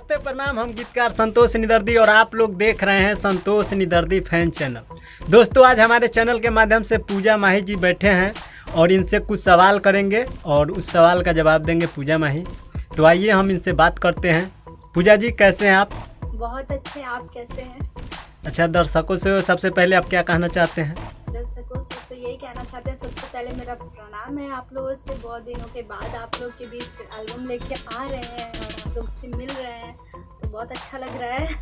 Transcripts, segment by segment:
नमस्ते प्रणाम, हम गीतकार संतोष निदर्दी और आप लोग देख रहे हैं संतोष निदर्दी फैन चैनल। दोस्तों, आज हमारे चैनल के माध्यम से पूजा माही जी बैठे हैं और इनसे कुछ सवाल करेंगे और उस सवाल का जवाब देंगे पूजा माही। तो आइए हम इनसे बात करते हैं। पूजा जी, कैसे हैं आप? बहुत अच्छे, आप कैसे हैं? अच्छा, दर्शकों से सबसे पहले आप क्या कहना चाहते हैं? दर्शकों से तो यही कहना चाहते हैं, सबसे पहले मेरा प्रणाम है आप लोगों से। बहुत दिनों के बाद आप लोग के बीच एल्बम लेके आ रहे हैं और आप लोग से मिल रहे हैं, तो बहुत अच्छा लग रहा है।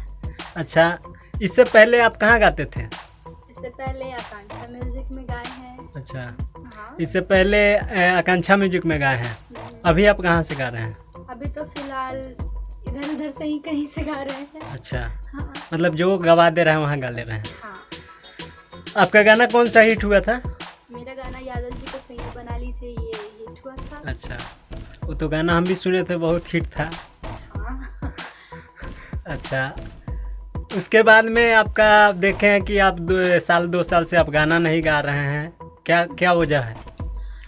अच्छा, इससे पहले आप कहाँ गाते थे? इससे पहले आकांक्षा म्यूजिक में गाए हैं। अच्छा, हाँ। इससे पहले आकांक्षा म्यूजिक में गाए हैं। अभी आप कहाँ से गा रहे हैं? अभी तो फिलहाल इधर उधर से ही कहीं से गा रहे हैं। अच्छा, हाँ। मतलब जो गवा दे रहे हैं वहाँ गा ले रहे हैं। हाँ। आपका गाना कौन सा हिट हुआ था? मेरा गाना यादव जी को सही बना लीजिए, ये हिट हुआ था। अच्छा, वो तो गाना हम भी सुने थे, बहुत हिट था। हाँ। अच्छा, उसके बाद में आपका देखे हैं कि आप 2 साल से आप गाना नहीं गा रहे हैं, क्या क्या वजह है?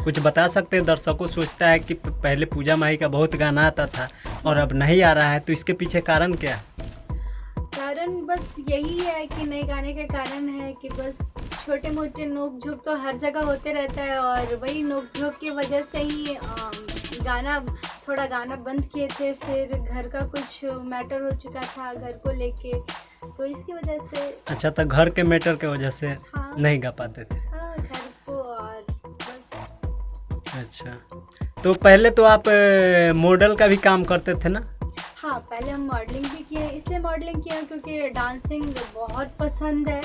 कुछ बता सकते हैं? दर्शकों सोचता है कि पहले पूजा माही का बहुत गाना आता था और अब नहीं आ रहा है, तो इसके पीछे कारण क्या है? कारण बस यही है कि नए गाने का कारण है कि बस छोटे मोटे नोक झोंक तो हर जगह होते रहता है और वही नोक झोंक की वजह से ही थोड़ा गाना बंद किए थे। फिर घर का कुछ मैटर हो चुका था घर को लेके, तो इसकी वजह से। अच्छा, तो घर के मैटर के वजह से हाँ, नहीं गा पाते थे। हाँ, घर को और बस। अच्छा, तो पहले तो आप मॉडल का भी काम करते थे ना? हाँ, पहले हम मॉडलिंग भी किए, इसलिए मॉडलिंग किया क्योंकि डांसिंग बहुत पसंद है।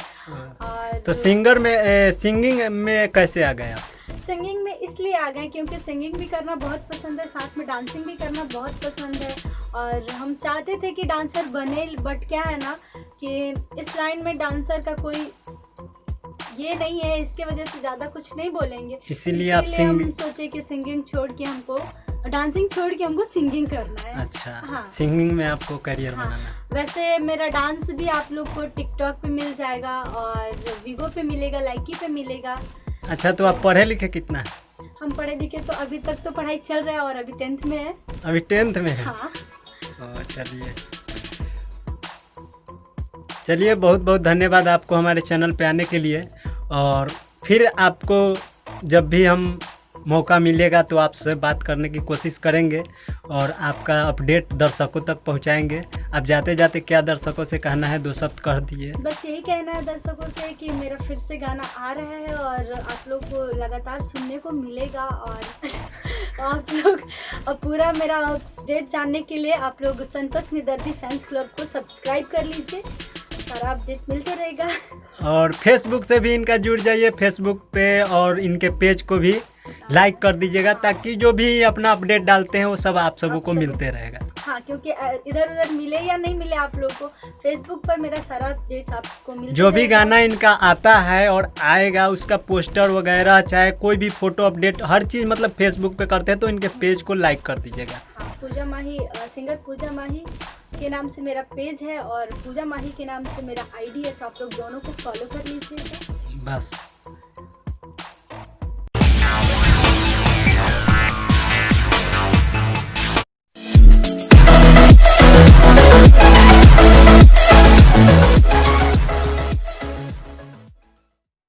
और तो सिंगिंग में कैसे आ गए आप? सिंगिंग में इसलिए आ गए क्योंकि सिंगिंग भी करना बहुत पसंद है, साथ में डांसिंग भी करना बहुत पसंद है। और हम चाहते थे कि डांसर बने, बट क्या है ना कि इस लाइन में डांसर का कोई ये नहीं है, इसके वजह से ज़्यादा कुछ नहीं बोलेंगे। इसीलिए आप हम सोचे कि सिंगिंग छोड़ के हमको डांसिंग छोड़ के हमको सिंगिंग करना है। अच्छा, हाँ। सिंगिंग में आपको करियर हाँ। बनाना। वैसे मेरा डांस भी आप लोग को टिकटॉक पे मिल जाएगा और वीगो पे मिलेगा, लाइकी पे मिलेगा। अच्छा, तो आप पढ़े लिखे कितना है? हम पढ़े लिखे तो अभी तक तो पढ़ाई चल रहा है और अभी 10th में है। अभी 10th में है? हाँ। चलिए, बहुत बहुत धन्यवाद आपको हमारे चैनल पे आने के लिए। और फिर आपको जब भी हम मौका मिलेगा तो आपसे बात करने की कोशिश करेंगे और आपका अपडेट दर्शकों तक पहुंचाएंगे। आप जाते जाते क्या दर्शकों से कहना है, 2 शब्द कह दिए। बस यही कहना है दर्शकों से कि मेरा फिर से गाना आ रहा है और आप लोग को लगातार सुनने को मिलेगा। और आप लोग पूरा मेरा अपडेट जानने के लिए आप लोग संतोष निदर्दी फैंस क्लब को सब्सक्राइब कर लीजिए, सारा अपडेट मिलते रहेगा। और फेसबुक से भी इनका जुड़ जाइए, फेसबुक पे और इनके पेज को भी लाइक कर दीजिएगा ताकि जो भी अपना अपडेट डालते हैं वो सब आप सबों को मिलते रहेगा। हाँ, क्योंकि इधर उधर मिले या नहीं मिले आप लोग को, फेसबुक पर मेरा सारा अपडेट आपको मिलता जो भी गाना इनका आता है और आएगा उसका पोस्टर वगैरह, चाहे कोई भी फोटो अपडेट, हर चीज़ मतलब फेसबुक पे करते हैं, तो इनके पेज को लाइक कर दीजिएगा। हाँ, पूजा माही सिंगर पूजा माही के नाम से मेरा पेज है और पूजा माही के नाम से मेरा आईडी है, तो आप लोग दोनों को फॉलो कर लीजिएगा। बस।